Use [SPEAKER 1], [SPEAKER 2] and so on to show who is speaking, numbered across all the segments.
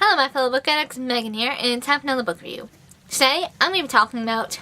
[SPEAKER 1] Hello my fellow book addicts, Megan here, and time for another book review. Today, I'm going to be talking about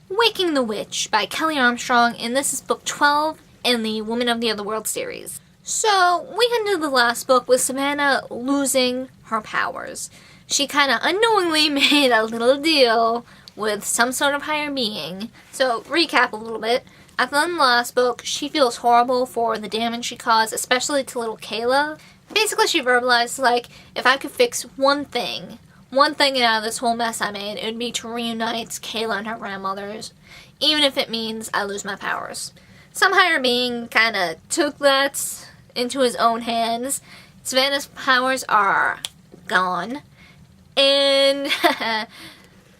[SPEAKER 1] Waking the Witch by Kelley Armstrong, and this is book 12 in the Woman of the Other World series. So, we ended the last book with Savannah losing her powers. She kind of unknowingly made a little deal with some sort of higher being. So, recap a little bit. At the end of the last book, she feels horrible for the damage she caused, especially to little Kayla. Basically, she verbalized, like, if I could fix one thing out of this whole mess I made, it would be to reunite Kayla and her grandmothers, even if it means I lose my powers. Some higher being kind of took that into his own hands. Savannah's powers are gone. And,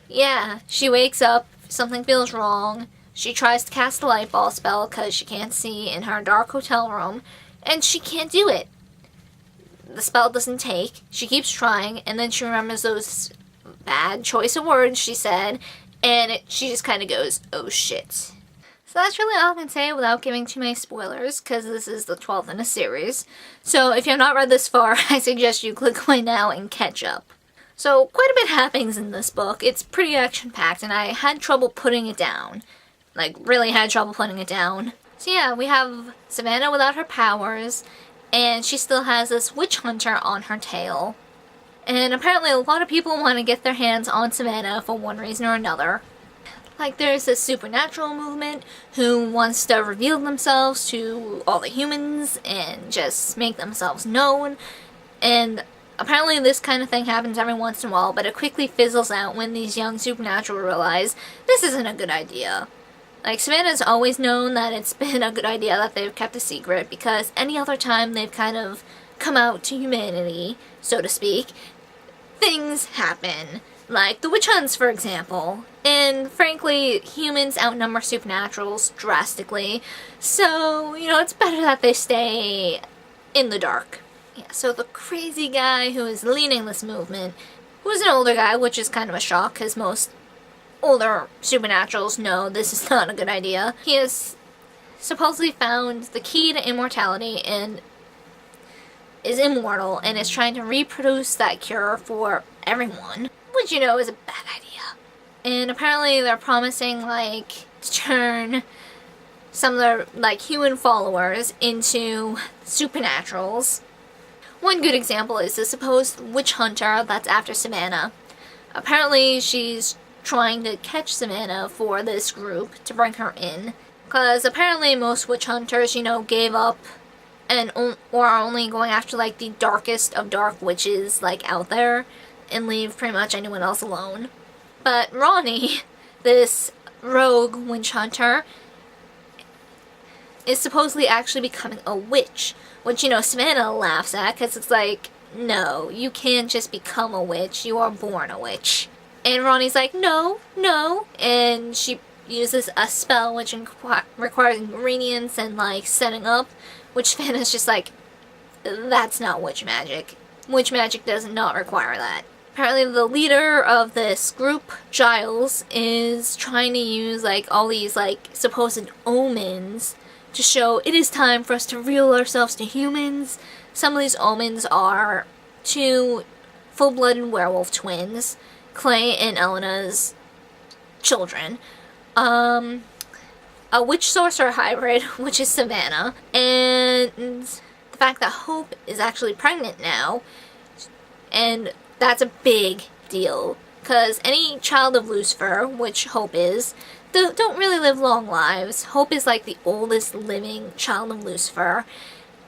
[SPEAKER 1] yeah, she wakes up, something feels wrong. She tries to cast a light ball spell because she can't see in her dark hotel room, and she can't do it. The spell doesn't take. She keeps trying, and then she remembers those bad choice of words she said, and she just kind of goes, oh shit. So that's really all I can say without giving too many spoilers, because this is the 12th in a series. So if you have not read this far, I suggest you click away now and catch up. So quite a bit happens in this book. It's pretty action-packed, and I had trouble putting it down. Like, really had trouble putting it down. So yeah, we have Savannah without her powers, and she still has this witch hunter on her tail. And apparently a lot of people want to get their hands on Savannah for one reason or another. Like, there's this supernatural movement who wants to reveal themselves to all the humans and just make themselves known. And apparently this kind of thing happens every once in a while, but it quickly fizzles out when these young supernatural realize this isn't a good idea. Like, Savannah's always known that it's been a good idea that they've kept a secret, because any other time they've kind of come out to humanity, so to speak, things happen. Like the witch hunts, for example. And frankly, humans outnumber supernaturals drastically, so, you know, it's better that they stay in the dark. Yeah, so the crazy guy who is leading this movement, who's an older guy, which is kind of a shock, because most older supernaturals know this is not a good idea. He has supposedly found the key to immortality and is immortal and is trying to reproduce that cure for everyone, which, you know, is a bad idea. And apparently they're promising, like, to turn some of their, like, human followers into supernaturals. One good example is the supposed witch hunter that's after Savannah. Apparently she's trying to catch Savannah for this group to bring her in, because apparently most witch hunters, you know, gave up and or are only going after, like, the darkest of dark witches, like, out there, and leave pretty much anyone else alone. But Ronnie, this rogue witch hunter, is supposedly actually becoming a witch, which, you know, Savannah laughs at, because it's like, no, you can't just become a witch, you are born a witch. And Ronnie's like, no, and she uses a spell which requires ingredients and, like, setting up, which Savannah's just like, that's not witch magic. Witch magic does not require that. Apparently the leader of this group, Giles, is trying to use, like, all these, like, supposed omens to show it is time for us to reveal ourselves to humans. Some of these omens are two full-blooded werewolf twins, Clay and Elena's children, a witch sorcerer hybrid, which is Savannah, and the fact that Hope is actually pregnant now, and that's a big deal, because any child of Lucifer, which Hope is, don't really live long lives. Hope is like the oldest living child of Lucifer,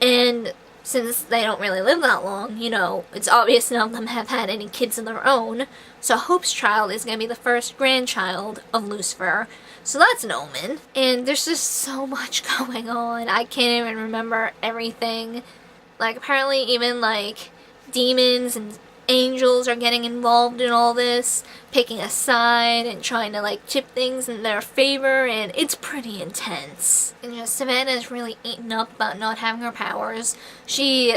[SPEAKER 1] and since they don't really live that long, you know, it's obvious none of them have had any kids of their own, so Hope's child is going to be the first grandchild of Lucifer, so that's an omen. And there's just so much going on, I can't even remember everything. Like, apparently even, like, demons and angels are getting involved in all this, picking a side and trying to, like, tip things in their favor, and it's pretty intense. And, you know, Savannah is really eaten up about not having her powers. She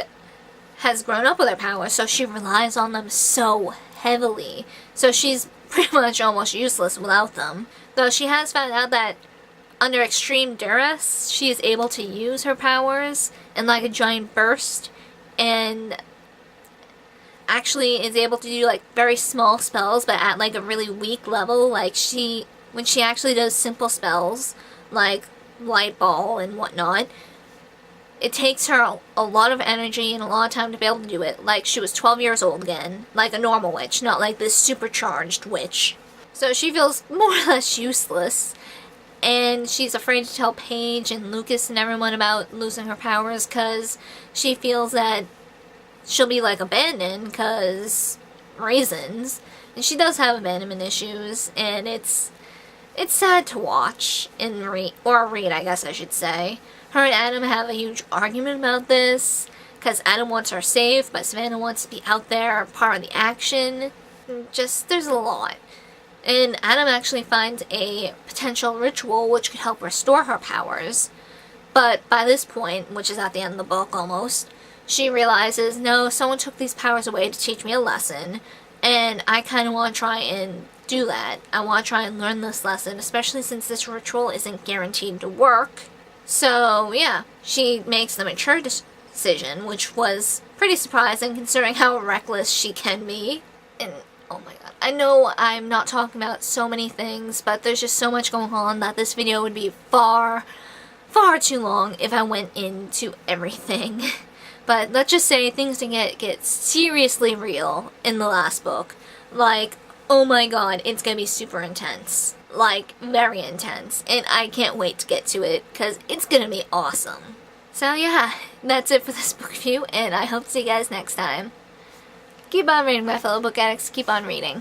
[SPEAKER 1] has grown up with her powers, so she relies on them so heavily. So she's pretty much almost useless without them. Though she has found out that under extreme duress, she is able to use her powers in, like, a giant burst, and actually is able to do like very small spells, but at like a really weak level. Like when she actually does simple spells, like light ball and whatnot, it takes her a lot of energy and a lot of time to be able to do it. Like she was 12 years old again, like a normal witch, not like this supercharged witch. So she feels more or less useless, and she's afraid to tell Paige and Lucas and everyone about losing her powers because she feels that she'll be like abandoned because reasons. And she does have abandonment issues, and it's sad to watch and read, I guess I should say. Her and Adam have a huge argument about this, because Adam wants her safe, but Savannah wants to be out there, part of the action. Just, there's a lot. And Adam actually finds a potential ritual which could help restore her powers. But by this point, which is at the end of the book almost, she realizes, no, someone took these powers away to teach me a lesson, and I kind of want to try and do that. I want to try and learn this lesson, especially since this ritual isn't guaranteed to work. So, yeah, she makes the mature decision, which was pretty surprising considering how reckless she can be. And, oh my god, I know I'm not talking about so many things, but there's just so much going on that this video would be far too long if I went into everything. But let's just say things didn't get seriously real in the last book. Like, oh my god, it's gonna be super intense. Like, very intense. And I can't wait to get to it, because it's gonna be awesome. So yeah, that's it for this book review, and I hope to see you guys next time. Keep on reading, my fellow book addicts. Keep on reading.